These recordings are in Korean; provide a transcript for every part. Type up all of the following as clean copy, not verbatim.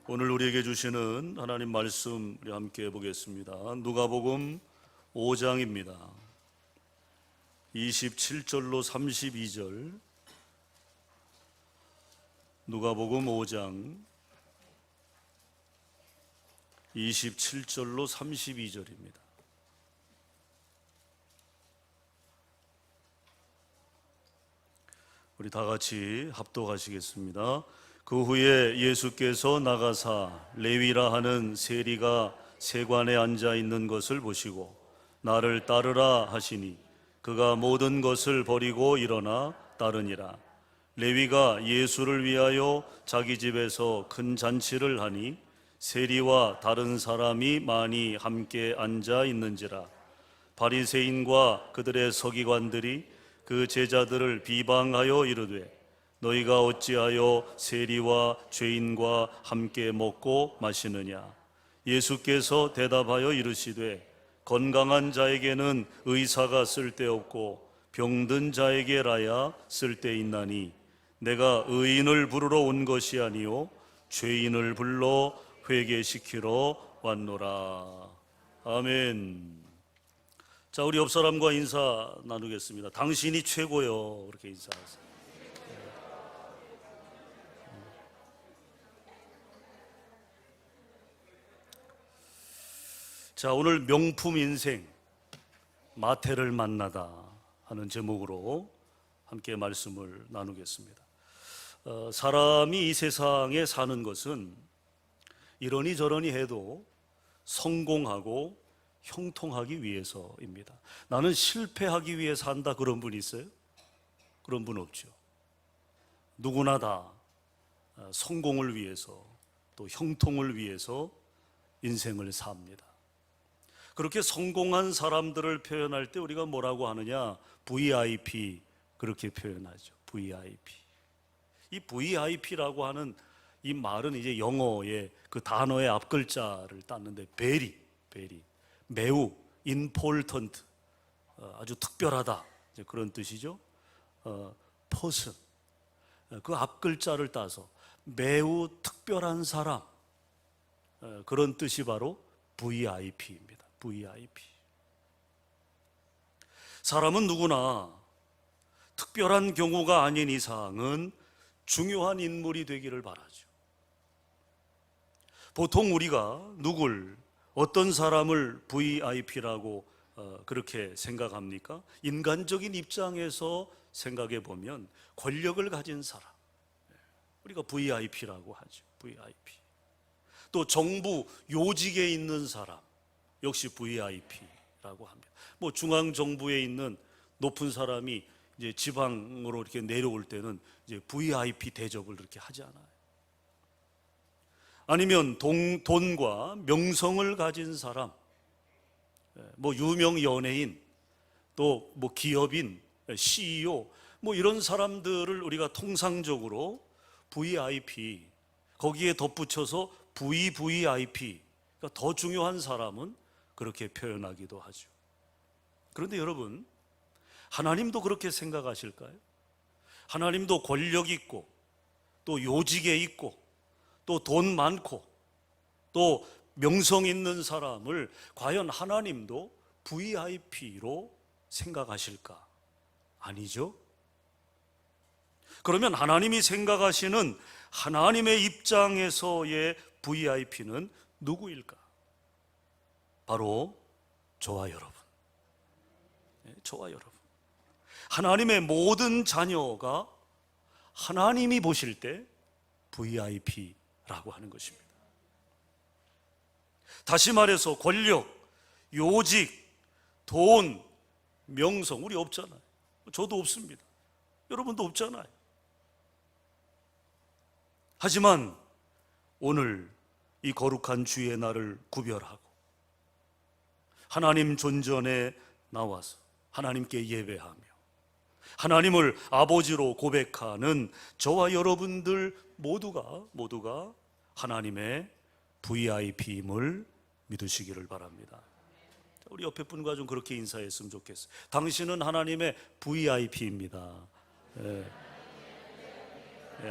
오늘 우리에게 주시는 하나님 말씀 우리 함께 보겠습니다. 누가복음 5장입니다. 27절로 32절. 누가복음 5장 27절로 32절입니다. 우리 다 같이 합독하시겠습니다. 그 후에 예수께서 나가사 레위라 하는 세리가 세관에 앉아 있는 것을 보시고 나를 따르라 하시니 그가 모든 것을 버리고 일어나 따르니라. 레위가 예수를 위하여 자기 집에서 큰 잔치를 하니 세리와 다른 사람이 많이 함께 앉아 있는지라. 바리새인과 그들의 서기관들이 그 제자들을 비방하여 이르되 너희가 어찌하여 세리와 죄인과 함께 먹고 마시느냐. 예수께서 대답하여 이르시되 건강한 자에게는 의사가 쓸데없고 병든 자에게라야 쓸데있나니 내가 의인을 부르러 온 것이 아니요 죄인을 불러 회개시키러 왔노라. 아멘. 자, 우리 옆 사람과 인사 나누겠습니다. 당신이 최고요. 그렇게 인사하세요. 자, 오늘 명품 인생 마태를 만나다 하는 제목으로 함께 말씀을 나누겠습니다. 사람이 이 세상에 사는 것은 이러니 저러니 해도 성공하고 형통하기 위해서입니다. 나는 실패하기 위해 산다 그런 분 있어요? 그런 분 없죠. 누구나 다 성공을 위해서 또 형통을 위해서 인생을 삽니다. 그렇게 성공한 사람들을 표현할 때 우리가 뭐라고 하느냐? VIP 그렇게 표현하죠. VIP. 이 VIP라고 하는 이 말은 이제 영어의 그 단어의 앞글자를 땄는데 very, 매우 important, 아주 특별하다 이제 그런 뜻이죠. person, 그 앞글자를 따서 매우 특별한 사람, 그런 뜻이 바로 VIP입니다. VIP. 사람은 누구나 특별한 경우가 아닌 이상은 중요한 인물이 되기를 바라죠. 보통 우리가 어떤 사람을 VIP라고 그렇게 생각합니까? 인간적인 입장에서 생각해 보면 권력을 가진 사람, 우리가 VIP라고 하죠. VIP. 또 정부 요직에 있는 사람 역시 VIP라고 합니다. 뭐 중앙 정부에 있는 높은 사람이 이제 지방으로 이렇게 내려올 때는 이제 VIP 대접을 그렇게 하지 않아요. 아니면 돈과 명성을 가진 사람, 뭐 유명 연예인, 또 뭐 기업인, CEO, 뭐 이런 사람들을 우리가 통상적으로 VIP, 거기에 덧붙여서 VVIP, 그러니까 더 중요한 사람은 그렇게 표현하기도 하죠. 그런데 여러분, 하나님도 그렇게 생각하실까요? 하나님도 권력 있고 또 요직에 있고 또 돈 많고 또 명성 있는 사람을 과연 하나님도 VIP로 생각하실까? 아니죠. 그러면 하나님이 생각하시는 하나님의 입장에서의 VIP는 누구일까? 바로 저와 여러분. 저와 여러분. 하나님의 모든 자녀가 하나님이 보실 때 VIP라고 하는 것입니다. 다시 말해서 권력, 요직, 돈, 명성 우리 없잖아요. 저도 없습니다. 여러분도 없잖아요. 하지만 오늘 이 거룩한 주의 날을 구별하고 하나님 존전에 나와서 하나님께 예배하며 하나님을 아버지로 고백하는 저와 여러분들 모두가 하나님의 VIP임을 믿으시기를 바랍니다. 우리 옆에 분과 좀 그렇게 인사했으면 좋겠어요. 당신은 하나님의 VIP입니다.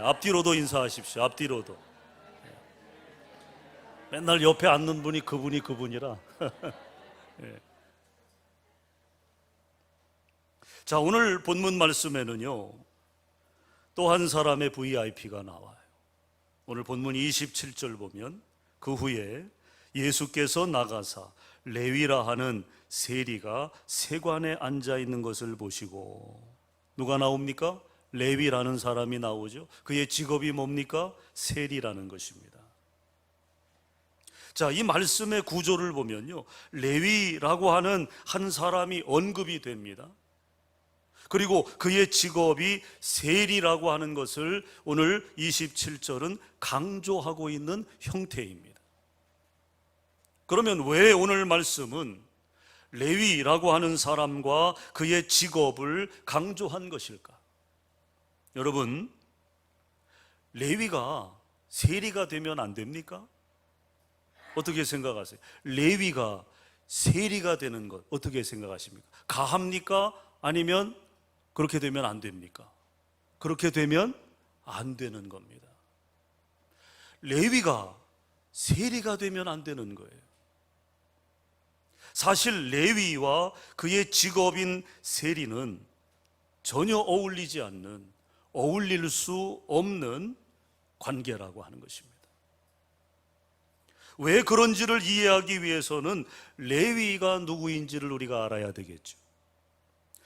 앞뒤로도 인사하십시오. 앞뒤로도. 맨날 옆에 앉는 분이 그분이라. 예. 자, 오늘 본문 말씀에는요, 또 한 사람의 VIP가 나와요. 오늘 본문 27절 보면 그 후에 예수께서 나가사 레위라 하는 세리가 세관에 앉아 있는 것을 보시고, 누가 나옵니까? 레위라는 사람이 나오죠. 그의 직업이 뭡니까? 세리라는 것입니다. 자, 이 말씀의 구조를 보면요, 레위라고 하는 한 사람이 언급이 됩니다. 그리고 그의 직업이 세리라고 하는 것을 오늘 27절은 강조하고 있는 형태입니다. 그러면 왜 오늘 말씀은 레위라고 하는 사람과 그의 직업을 강조한 것일까? 여러분, 레위가 세리가 되면 안 됩니까? 어떻게 생각하세요? 레위가 세리가 되는 것 어떻게 생각하십니까? 가합니까? 아니면 그렇게 되면 안 됩니까? 그렇게 되면 안 되는 겁니다. 레위가 세리가 되면 안 되는 거예요. 사실 레위와 그의 직업인 세리는 전혀 어울리지 않는, 어울릴 수 없는 관계라고 하는 것입니다. 왜 그런지를 이해하기 위해서는 레위가 누구인지를 우리가 알아야 되겠죠.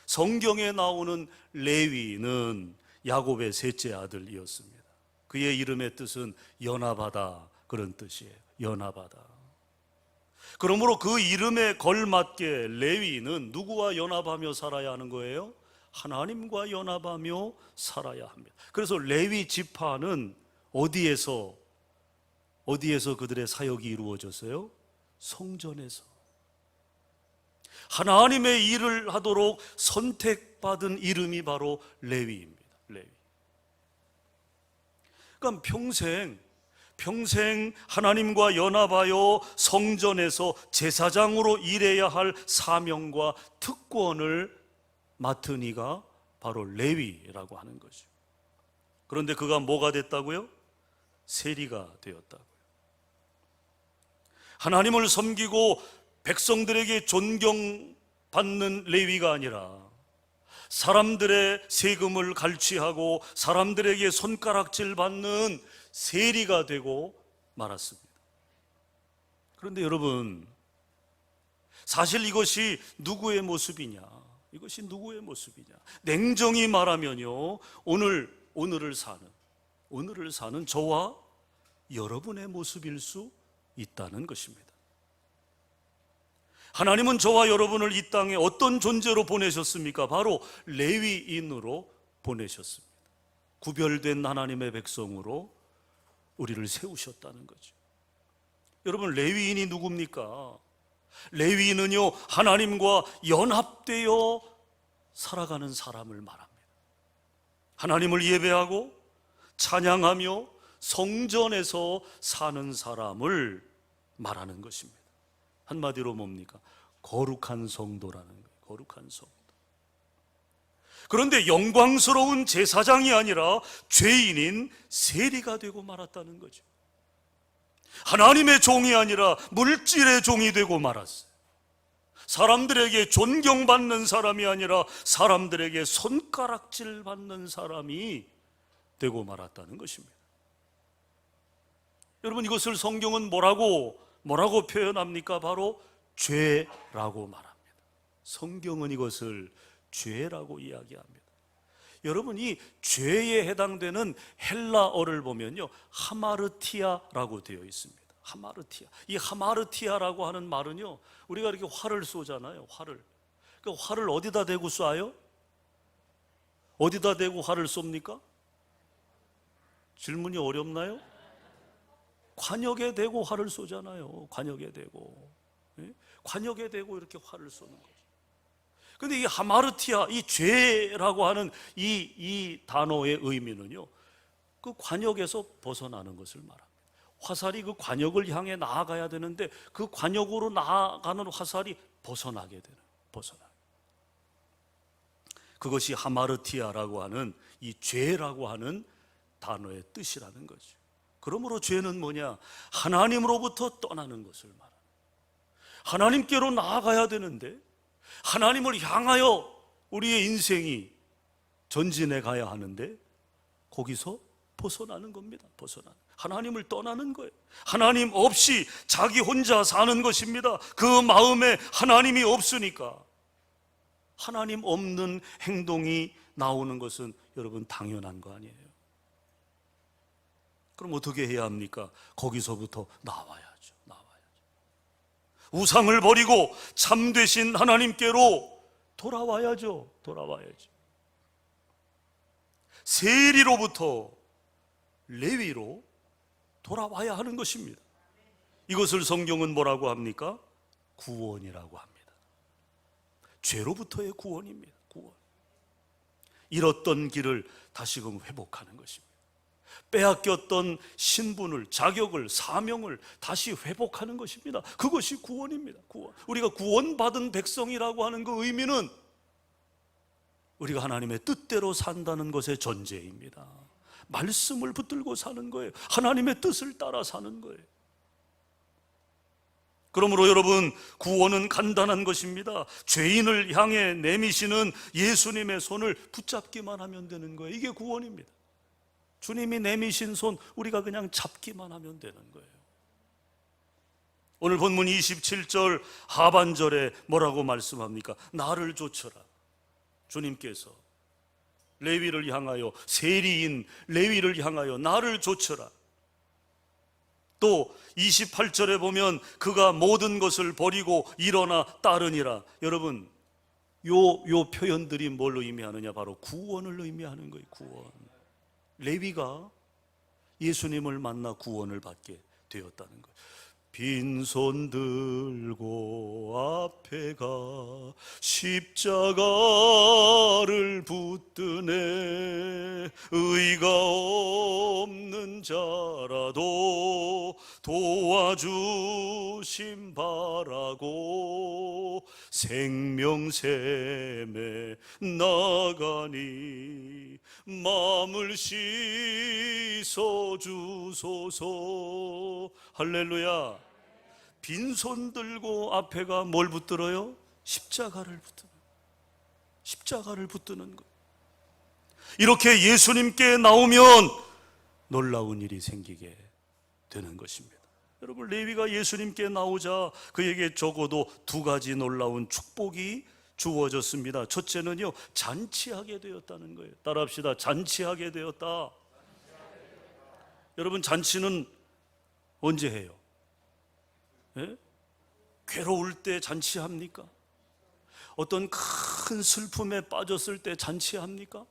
성경에 나오는 레위는 야곱의 셋째 아들이었습니다. 그의 이름의 뜻은 연합하다, 그런 뜻이에요. 연합하다. 그러므로 그 이름에 걸맞게 레위는 누구와 연합하며 살아야 하는 거예요? 하나님과 연합하며 살아야 합니다. 그래서 레위 지파는 어디에서 그들의 사역이 이루어졌어요? 성전에서. 하나님의 일을 하도록 선택받은 이름이 바로 레위입니다. 레위. 그러니까 평생 하나님과 연합하여 성전에서 제사장으로 일해야 할 사명과 특권을 맡은 이가 바로 레위라고 하는 거죠. 그런데 그가 뭐가 됐다고요? 세리가 되었다고요. 하나님을 섬기고 백성들에게 존경받는 레위가 아니라 사람들의 세금을 갈취하고 사람들에게 손가락질 받는 세리가 되고 말았습니다. 그런데 여러분, 사실 이것이 누구의 모습이냐? 이것이 누구의 모습이냐? 냉정히 말하면요, 오늘을 사는 저와 여러분의 모습일 수 있다는 것입니다. 하나님은 저와 여러분을 이 땅에 어떤 존재로 보내셨습니까? 바로 레위인으로 보내셨습니다. 구별된 하나님의 백성으로 우리를 세우셨다는 거죠. 여러분, 레위인이 누굽니까? 레위인은요, 하나님과 연합되어 살아가는 사람을 말합니다. 하나님을 예배하고 찬양하며 성전에서 사는 사람을 말하는 것입니다. 한마디로 뭡니까? 거룩한 성도라는 거예요. 거룩한 성도. 그런데 영광스러운 제사장이 아니라 죄인인 세리가 되고 말았다는 거죠. 하나님의 종이 아니라 물질의 종이 되고 말았어요. 사람들에게 존경받는 사람이 아니라 사람들에게 손가락질 받는 사람이 되고 말았다는 것입니다. 여러분, 이것을 성경은 뭐라고 표현합니까? 바로 죄라고 말합니다. 성경은 이것을 죄라고 이야기합니다. 여러분, 이 죄에 해당되는 헬라어를 보면요, 하마르티아라고 되어 있습니다. 하마르티아. 이 하마르티아라고 하는 말은요, 우리가 이렇게 활을 쏘잖아요. 그 활을 어디다 대고 쏴요? 어디다 대고 활을 쏩니까? 질문이 어렵나요? 관역에 대고 활을 쏘잖아요. 관역에 대고. 관역에 대고 이렇게 활을 쏘는 거죠. 그런데 이 하마르티아, 이 죄라고 하는 이 단어의 의미는요, 그 관역에서 벗어나는 것을 말합니다. 화살이 그 관역을 향해 나아가야 되는데 그 관역으로 나아가는 화살이 벗어나게 되는, 그것이 하마르티아라고 하는 이 죄라고 하는 단어의 뜻이라는 거죠. 그러므로 죄는 뭐냐? 하나님으로부터 떠나는 것을 말합니다. 하나님께로 나아가야 되는데 하나님을 향하여 우리의 인생이 전진해 가야 하는데 거기서 벗어나는 겁니다. 하나님을 떠나는 거예요. 하나님 없이 자기 혼자 사는 것입니다. 그 마음에 하나님이 없으니까 하나님 없는 행동이 나오는 것은 여러분 당연한 거 아니에요? 그럼 어떻게 해야 합니까? 거기서부터 나와야죠. 우상을 버리고 참되신 하나님께로 돌아와야죠. 세리로부터 레위로 돌아와야 하는 것입니다. 이것을 성경은 뭐라고 합니까? 구원이라고 합니다. 죄로부터의 구원입니다. 잃었던 길을 다시금 회복하는 것입니다. 빼앗겼던 신분을, 자격을, 사명을 다시 회복하는 것입니다. 그것이 구원입니다. 우리가 구원받은 백성이라고 하는 그 의미는 우리가 하나님의 뜻대로 산다는 것의 전제입니다. 말씀을 붙들고 사는 거예요. 하나님의 뜻을 따라 사는 거예요. 그러므로 여러분, 구원은 간단한 것입니다. 죄인을 향해 내미시는 예수님의 손을 붙잡기만 하면 되는 거예요. 이게 구원입니다. 주님이 내미신 손 우리가 그냥 잡기만 하면 되는 거예요. 오늘 본문 27절 하반절에 뭐라고 말씀합니까? 나를 좇으라. 주님께서 레위를 향하여, 세리인 레위를 향하여 나를 좇으라. 또 28절에 보면 그가 모든 것을 버리고 일어나 따르니라. 여러분, 요 표현들이 뭘 의미하느냐? 바로 구원을 의미하는 거예요. 구원. 레위가 예수님을 만나 구원을 받게 되었다는 거예요. 빈손 들고 앞에 가 십자가를 붙드네. 의가 없는 자라도 도와주심 바라고 생명샘에 나가니 마음을 씻어 주소서. 할렐루야. 빈손 들고 앞에가 뭘 붙들어요? 십자가를 붙드는 거예요. 이렇게 예수님께 나오면 놀라운 일이 생기게 되는 것입니다. 여러분, 레위가 예수님께 나오자 그에게 적어도 두 가지 놀라운 축복이 주어졌습니다. 첫째는요, 잔치하게 되었다는 거예요. 따라합시다. 잔치하게 되었다. 여러분, 잔치는 언제 해요? 예? 괴로울 때 잔치합니까? 어떤 큰 슬픔에 빠졌을 때 잔치합니까?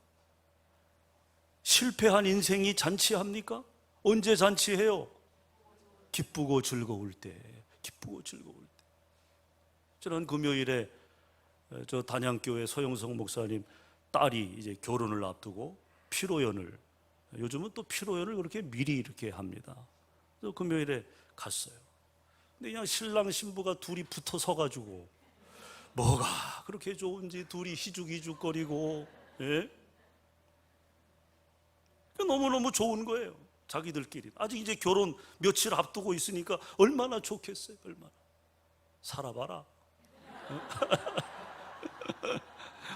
실패한 인생이 잔치합니까? 언제 잔치해요? 기쁘고 즐거울 때. 지난 금요일에 저 단양교회 서영성 목사님 딸이 이제 결혼을 앞두고 피로연을, 요즘은 또 피로연을 그렇게 미리 이렇게 합니다. 그래서 금요일에 갔어요. 근데 그냥 신랑 신부가 둘이 붙어 서가지고 뭐가 그렇게 좋은지 둘이 희죽희죽거리고, 예? 너무너무 좋은 거예요. 자기들끼리 아직 이제 결혼 며칠 앞두고 있으니까 얼마나 좋겠어요. 얼마나. 살아봐라.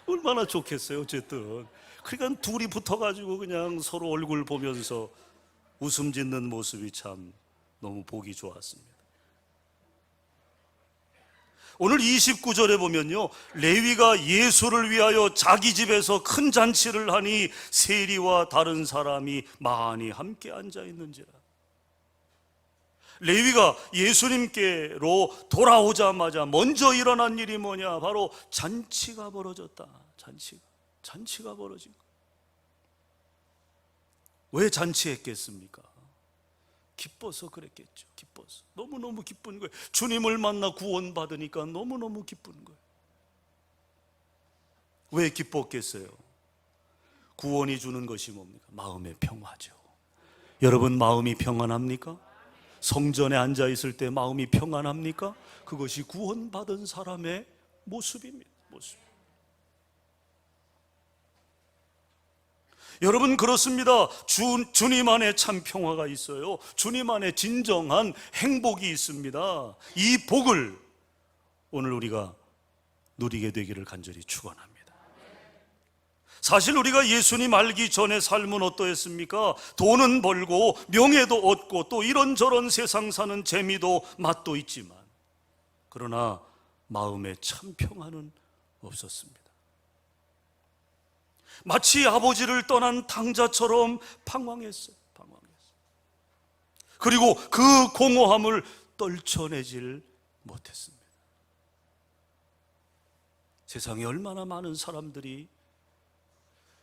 얼마나 좋겠어요. 어쨌든 그러니까 둘이 붙어가지고 그냥 서로 얼굴 보면서 웃음 짓는 모습이 참 너무 보기 좋았습니다. 오늘 29절에 보면요, 레위가 예수를 위하여 자기 집에서 큰 잔치를 하니 세리와 다른 사람이 많이 함께 앉아 있는지라. 레위가 예수님께로 돌아오자마자 먼저 일어난 일이 뭐냐? 바로 잔치가 벌어졌다. 잔치가 벌어진 거. 왜 잔치했겠습니까? 기뻐서 그랬겠죠. 기뻐서. 너무너무 기쁜 거예요. 주님을 만나 구원받으니까 너무너무 기쁜 거예요. 왜 기뻤겠어요? 구원이 주는 것이 뭡니까? 마음의 평화죠. 여러분, 마음이 평안합니까? 성전에 앉아 있을 때 마음이 평안합니까? 그것이 구원받은 사람의 모습입니다. 모습. 여러분, 그렇습니다. 주님 안에 참 평화가 있어요. 주님 안에 진정한 행복이 있습니다. 이 복을 오늘 우리가 누리게 되기를 간절히 축원합니다. 사실 우리가 예수님 알기 전에 삶은 어떠했습니까? 돈은 벌고 명예도 얻고 또 이런저런 세상 사는 재미도 맛도 있지만, 그러나 마음에 참 평안은 없었습니다. 마치 아버지를 떠난 탕자처럼 방황했어요. 그리고 그 공허함을 떨쳐내질 못했습니다. 세상에 얼마나 많은 사람들이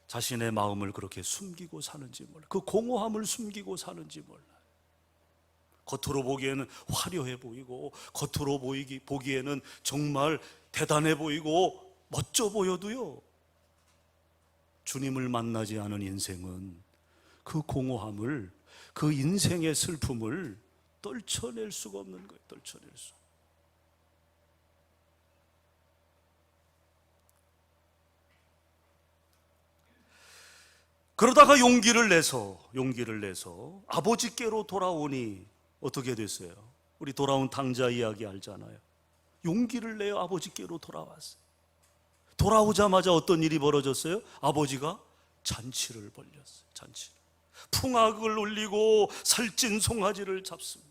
자신의 마음을 그렇게 숨기고 사는지 몰라요. 그 공허함을 숨기고 사는지 몰라요. 겉으로 보기에는 화려해 보이고, 겉으로 보기에는 정말 대단해 보이고 멋져 보여도요, 주님을 만나지 않은 인생은 그 공허함을, 그 인생의 슬픔을 떨쳐낼 수가 없는 거예요. 떨쳐낼 수. 그러다가 용기를 내서 아버지께로 돌아오니 어떻게 됐어요? 우리 돌아온 탕자 이야기 알잖아요. 용기를 내어 아버지께로 돌아왔어요. 돌아오자마자 어떤 일이 벌어졌어요? 아버지가 잔치를 벌였어요. 잔치. 풍악을 울리고 살찐 송아지를 잡습니다.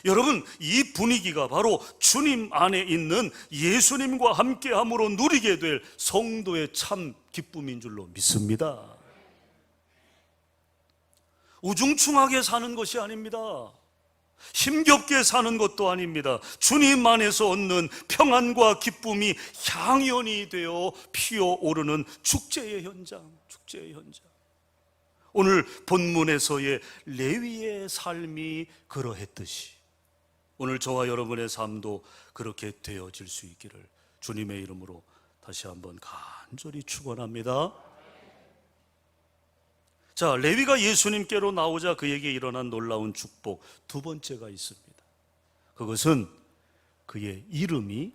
여러분, 이 분위기가 바로 주님 안에 있는 예수님과 함께함으로 누리게 될 성도의 참 기쁨인 줄로 믿습니다. 우중충하게 사는 것이 아닙니다. 힘겹게 사는 것도 아닙니다. 주님 안에서 얻는 평안과 기쁨이 향연이 되어 피어오르는 축제의 현장. 오늘 본문에서의 레위의 삶이 그러했듯이 오늘 저와 여러분의 삶도 그렇게 되어질 수 있기를 주님의 이름으로 다시 한번 간절히 축원합니다. 자, 레위가 예수님께로 나오자 그에게 일어난 놀라운 축복 두 번째가 있습니다. 그것은 그의 이름이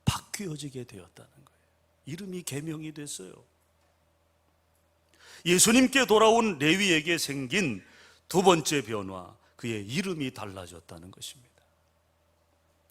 바뀌어지게 되었다는 거예요. 이름이 개명이 됐어요. 예수님께 돌아온 레위에게 생긴 두 번째 변화, 그의 이름이 달라졌다는 것입니다.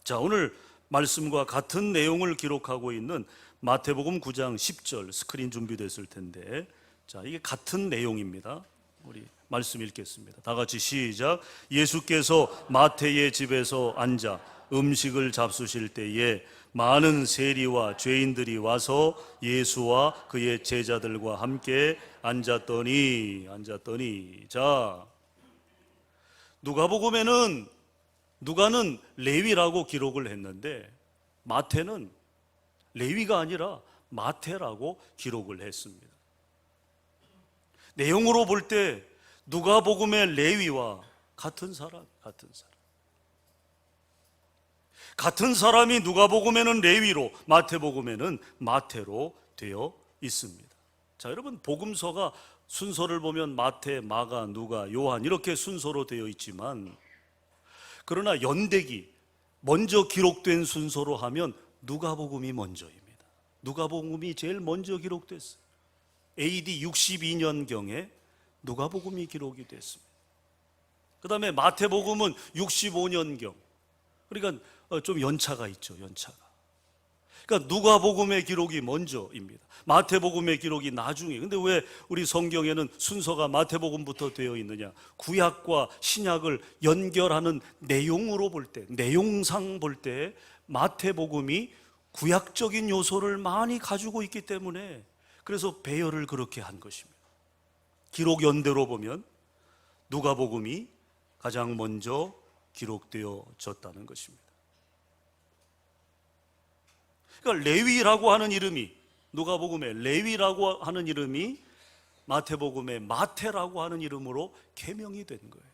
자, 오늘 말씀과 같은 내용을 기록하고 있는 마태복음 9장 10절 스크린 준비됐을 텐데, 자, 이게 같은 내용입니다. 우리 말씀 읽겠습니다. 다 같이 시작. 예수께서 마태의 집에서 앉아 음식을 잡수실 때에 많은 세리와 죄인들이 와서 예수와 그의 제자들과 함께 앉았더니 자, 누가는 레위라고 기록을 했는데 마태는 레위가 아니라 마태라고 기록을 했습니다. 내용으로 볼 때 누가복음의 레위와 같은 사람이 누가복음에는 레위로, 마태복음에는 마태로 되어 있습니다. 자, 여러분, 복음서가 순서를 보면 마태, 마가, 누가, 요한 이렇게 순서로 되어 있지만, 그러나 연대기 먼저 기록된 순서로 하면 누가복음이 먼저입니다. 누가복음이 제일 먼저 기록됐어요. AD 62년경에 누가복음이 기록이 됐습니다. 그 다음에 마태복음은 65년경, 그러니까 좀 연차가 있죠. 그러니까 누가복음의 기록이 먼저입니다. 마태복음의 기록이 나중에. 근데 왜 우리 성경에는 순서가 마태복음부터 되어 있느냐? 구약과 신약을 연결하는 내용으로 볼 때, 내용상 볼 때 마태복음이 구약적인 요소를 많이 가지고 있기 때문에, 그래서 배열을 그렇게 한 것입니다. 기록 연대로 보면 누가복음이 가장 먼저 기록되어졌다는 것입니다. 그러니까 레위라고 하는 이름이, 누가복음의 레위라고 하는 이름이 마태복음의 마태라고 하는 이름으로 개명이 된 거예요.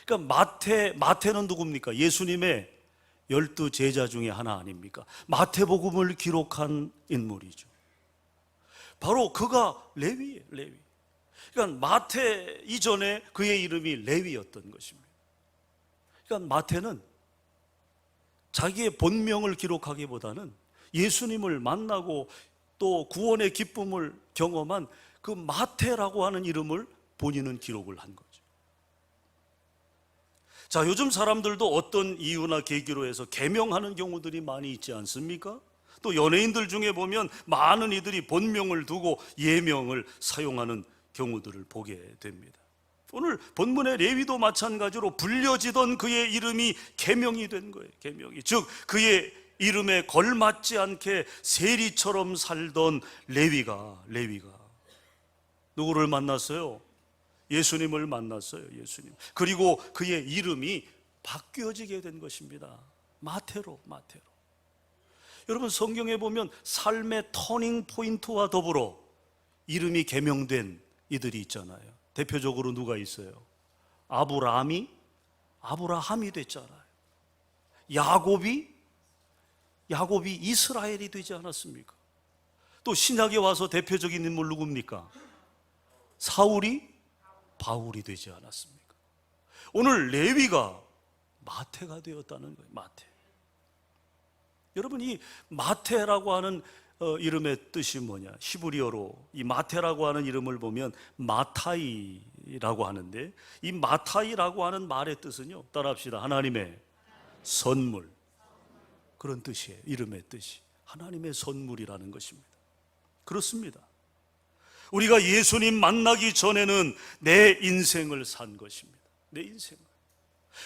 그러니까 마태는 누굽니까? 예수님의 12 제자 중에 하나 아닙니까? 마태복음을 기록한 인물이죠. 바로 그가 레위예요. 레위. 그러니까 마태 이전에 그의 이름이 레위였던 것입니다. 그러니까 마태는 자기의 본명을 기록하기보다는 예수님을 만나고 또 구원의 기쁨을 경험한 그 마태라고 하는 이름을 본인은 기록을 한 거죠. 자, 요즘 사람들도 어떤 이유나 계기로 해서 계명하는 경우들이 많이 있지 않습니까? 또 연예인들 중에 보면 많은 이들이 본명을 두고 예명을 사용하는 경우들을 보게 됩니다. 오늘 본문의 레위도 마찬가지로 불려지던 그의 이름이 계명이 된 거예요. 계명이, 즉 그의 이름에 걸맞지 않게 세리처럼 살던 레위가 누구를 만났어요? 예수님을 만났어요. 예수님. 그리고 그의 이름이 바뀌어지게 된 것입니다. 마태로. 여러분, 성경에 보면 삶의 터닝 포인트와 더불어 이름이 계명된 이들이 있잖아요. 대표적으로 누가 있어요? 아브라함이 됐잖아요. 야곱이 이스라엘이 되지 않았습니까? 또 신약에 와서 대표적인 인물 누굽니까? 사울이 바울이 되지 않았습니까? 오늘 레위가 마태가 되었다는 거예요. 마태. 여러분, 이 마태라고 하는 이름의 뜻이 뭐냐? 히브리어로 이 마태라고 하는 이름을 보면 마타이라고 하는데, 이 마타이라고 하는 말의 뜻은요, 따라합시다. 하나님의 선물, 그런 뜻이에요. 이름의 뜻이 하나님의 선물이라는 것입니다. 그렇습니다. 우리가 예수님 만나기 전에는 내 인생을 산 것입니다. 내 인생을.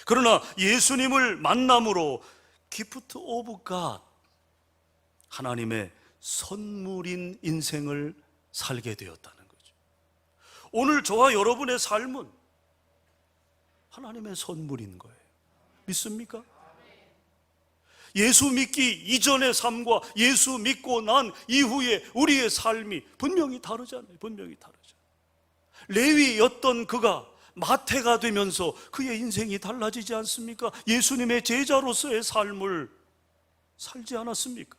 그러나 예수님을 만남으로 기프트 오브 갓, 하나님의 선물인 인생을 살게 되었다는 거죠. 오늘 저와 여러분의 삶은 하나님의 선물인 거예요. 믿습니까? 예수 믿기 이전의 삶과 예수 믿고 난 이후에 우리의 삶이 분명히 다르잖아요. 레위였던 그가 마태가 되면서 그의 인생이 달라지지 않습니까? 예수님의 제자로서의 삶을 살지 않았습니까?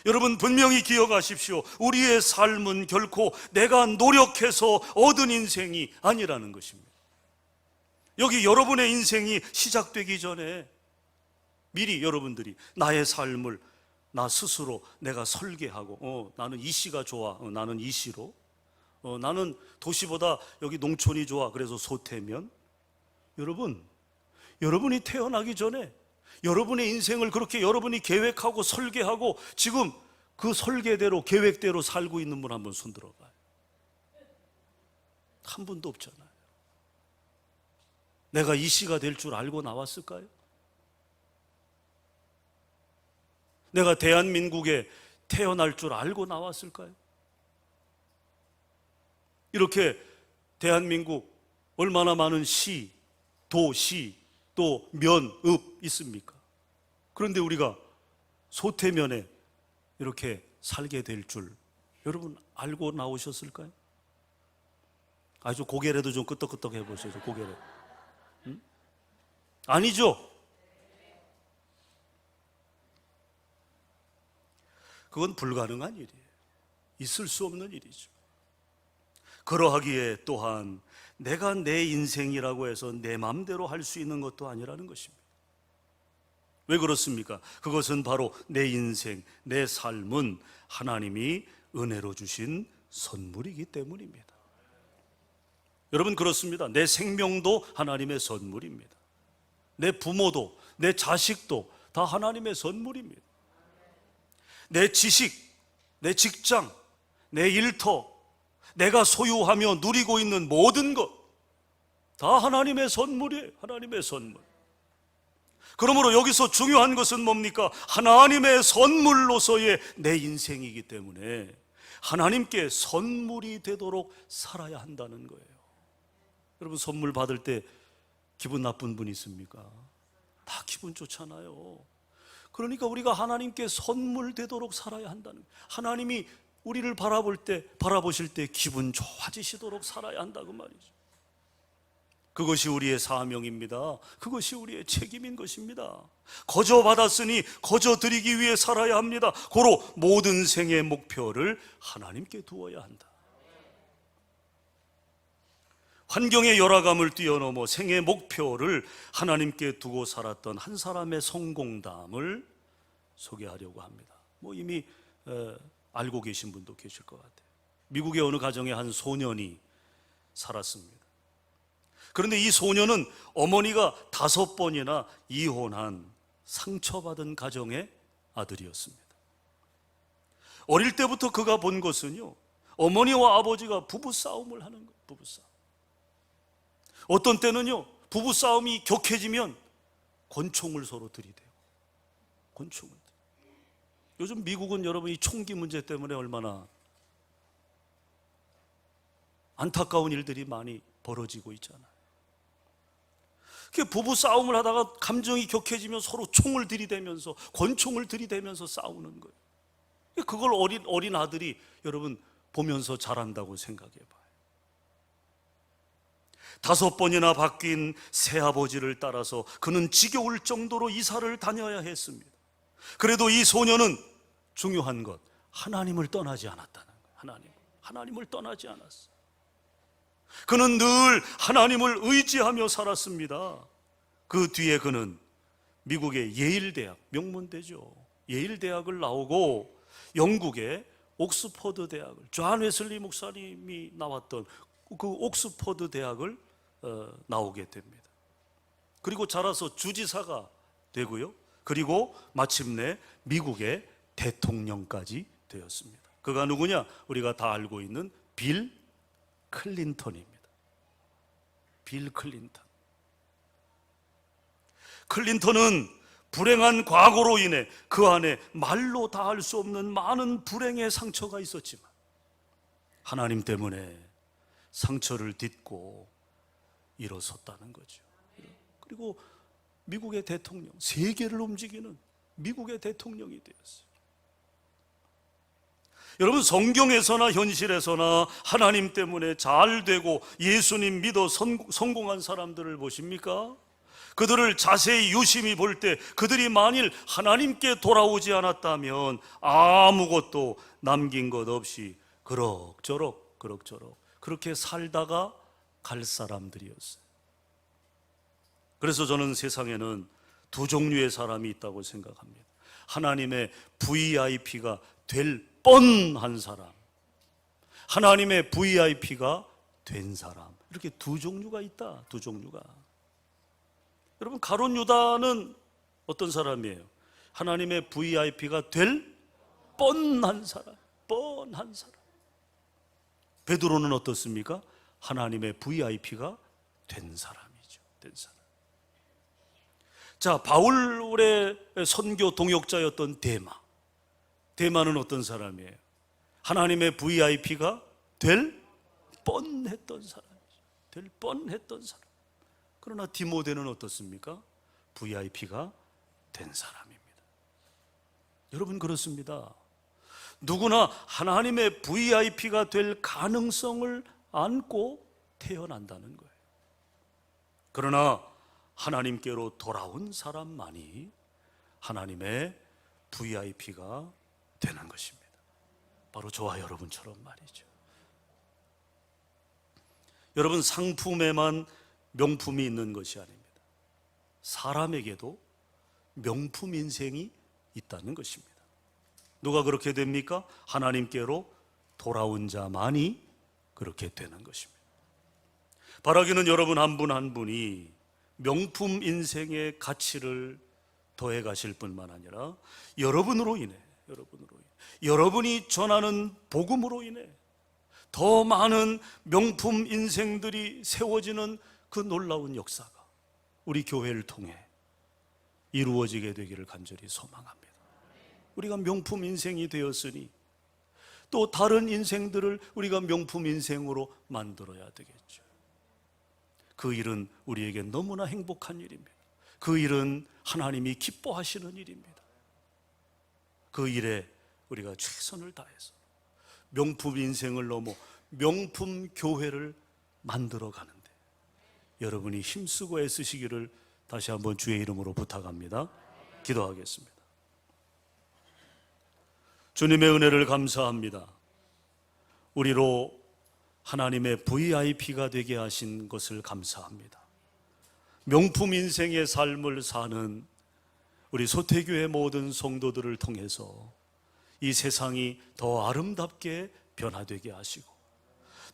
여러분, 분명히 기억하십시오. 우리의 삶은 결코 내가 노력해서 얻은 인생이 아니라는 것입니다. 여기 여러분의 인생이 시작되기 전에 미리 여러분들이 나의 삶을 나 스스로 내가 설계하고, 나는 이 시가 좋아, 나는 이 시로, 나는 도시보다 여기 농촌이 좋아, 그래서 소태면. 여러분이 태어나기 전에 여러분의 인생을 그렇게 여러분이 계획하고 설계하고 지금 그 설계대로 계획대로 살고 있는 분 한번 손 들어봐요. 한 분도 없잖아요. 내가 이 시가 될 줄 알고 나왔을까요? 내가 대한민국에 태어날 줄 알고 나왔을까요? 이렇게 대한민국 얼마나 많은 시, 도시, 또 면, 읍 있습니까? 그런데 우리가 소태면에 이렇게 살게 될 줄 여러분 알고 나오셨을까요? 아주 고개라도 좀 끄덕끄덕 해보세요. 고개를. 아니죠? 그건 불가능한 일이에요. 있을 수 없는 일이죠. 그러하기에 또한 내가 내 인생이라고 해서 내 마음대로 할 수 있는 것도 아니라는 것입니다. 왜 그렇습니까? 그것은 바로 내 인생, 내 삶은 하나님이 은혜로 주신 선물이기 때문입니다. 여러분, 그렇습니다. 내 생명도 하나님의 선물입니다. 내 부모도, 내 자식도 다 하나님의 선물입니다. 내 지식, 내 직장, 내 일터, 내가 소유하며 누리고 있는 모든 것 다 하나님의 선물이에요. 하나님의 선물. 그러므로 여기서 중요한 것은 뭡니까? 하나님의 선물로서의 내 인생이기 때문에 하나님께 선물이 되도록 살아야 한다는 거예요. 여러분, 선물 받을 때 기분 나쁜 분 있습니까? 다 기분 좋잖아요. 그러니까 우리가 하나님께 선물 되도록 살아야 한다는 거예요. 하나님이 우리를 바라보실 때 기분 좋아지시도록 살아야 한다고 말이죠. 그것이 우리의 사명입니다. 그것이 우리의 책임인 것입니다. 거저 받았으니 거저 드리기 위해 살아야 합니다. 고로 모든 생의 목표를 하나님께 두어야 한다. 환경의 열악함을 뛰어넘어 생의 목표를 하나님께 두고 살았던 한 사람의 성공담을 소개하려고 합니다. 이미 알고 계신 분도 계실 것 같아요. 미국의 어느 가정에 한 소년이 살았습니다. 그런데 이 소년은 어머니가 5번이나 이혼한 상처받은 가정의 아들이었습니다. 어릴 때부터 그가 본 것은요, 어머니와 아버지가 부부싸움을 하는 거예요. 부부싸움. 어떤 때는요, 부부싸움이 격해지면 권총을 서로 들이대고, 권총을. 요즘 미국은 여러분 이 총기 문제 때문에 얼마나 안타까운 일들이 많이 벌어지고 있잖아요. 부부 싸움을 하다가 감정이 격해지면 서로 총을 들이대면서, 권총을 들이대면서 싸우는 거예요. 그걸 어린 아들이 여러분 보면서 자란다고 생각해 봐요. 5번이나 바뀐 새아버지를 따라서 그는 지겨울 정도로 이사를 다녀야 했습니다. 그래도 이 소녀는 중요한 것, 하나님을 떠나지 않았다는 거예요. 하나님을 떠나지 않았어요. 그는 늘 하나님을 의지하며 살았습니다. 그 뒤에 그는 미국의 예일대학, 명문대죠, 예일대학을 나오고 영국의 옥스퍼드 대학을, 존 웨슬리 목사님이 나왔던 그 옥스퍼드 대학을 나오게 됩니다. 그리고 자라서 주지사가 되고요, 그리고 마침내 미국의 대통령까지 되었습니다. 그가 누구냐? 우리가 다 알고 있는 빌 클린턴입니다. 빌 클린턴. 클린턴은 불행한 과거로 인해 그 안에 말로 다 할 수 없는 많은 불행의 상처가 있었지만 하나님 때문에 상처를 딛고 일어섰다는 거죠. 그리고 미국의 대통령, 세계를 움직이는 미국의 대통령이 되었어요. 여러분, 성경에서나 현실에서나 하나님 때문에 잘 되고 예수님 믿어 성공한 사람들을 보십니까? 그들을 자세히 유심히 볼 때 그들이 만일 하나님께 돌아오지 않았다면 아무것도 남긴 것 없이 그럭저럭 그렇게 살다가 갈 사람들이었어요. 그래서 저는 세상에는 2 종류의 사람이 있다고 생각합니다. 하나님의 VIP가 될 뻔한 사람, 하나님의 VIP가 된 사람, 이렇게 2 종류가 있다. 2 종류가. 여러분, 가룟 유다는 어떤 사람이에요? 하나님의 VIP가 될 뻔한 사람, 뻔한 사람. 베드로는 어떻습니까? 하나님의 VIP가 된 사람이죠. 된 사람. 자, 바울의 선교 동역자였던 데마는 어떤 사람이에요? 하나님의 VIP가 될 뻔했던 사람이죠. 될 뻔했던 사람. 그러나 디모데는 어떻습니까? VIP가 된 사람입니다. 여러분, 그렇습니다. 누구나 하나님의 VIP가 될 가능성을 안고 태어난다는 거예요. 그러나 하나님께로 돌아온 사람만이 하나님의 VIP가 되는 것입니다. 바로 저와 여러분처럼 말이죠. 여러분, 상품에만 명품이 있는 것이 아닙니다. 사람에게도 명품 인생이 있다는 것입니다. 누가 그렇게 됩니까? 하나님께로 돌아온 자만이 그렇게 되는 것입니다. 바라기는 여러분 한 분 한 분이 명품 인생의 가치를 더해 가실 뿐만 아니라 여러분으로 인해 여러분이 전하는 복음으로 인해 더 많은 명품 인생들이 세워지는 그 놀라운 역사가 우리 교회를 통해 이루어지게 되기를 간절히 소망합니다. 우리가 명품 인생이 되었으니 또 다른 인생들을 우리가 명품 인생으로 만들어야 되겠죠. 그 일은 우리에게 너무나 행복한 일입니다. 그 일은 하나님이 기뻐하시는 일입니다. 그 일에 우리가 최선을 다해서 명품 인생을 넘어 명품 교회를 만들어 가는데 여러분이 힘쓰고 애쓰시기를 다시 한번 주의 이름으로 부탁합니다. 기도하겠습니다. 주님의 은혜를 감사합니다. 우리로 하나님의 VIP가 되게 하신 것을 감사합니다. 명품 인생의 삶을 사는 우리 소태교회 모든 성도들을 통해서 이 세상이 더 아름답게 변화되게 하시고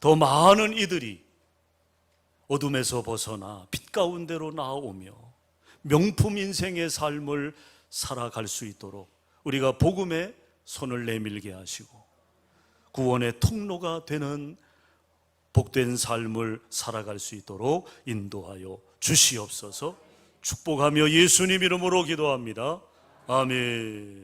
더 많은 이들이 어둠에서 벗어나 빛 가운데로 나오며 명품 인생의 삶을 살아갈 수 있도록 우리가 복음에 손을 내밀게 하시고 구원의 통로가 되는 복된 삶을 살아갈 수 있도록 인도하여 주시옵소서. 축복하며 예수님 이름으로 기도합니다. 아멘.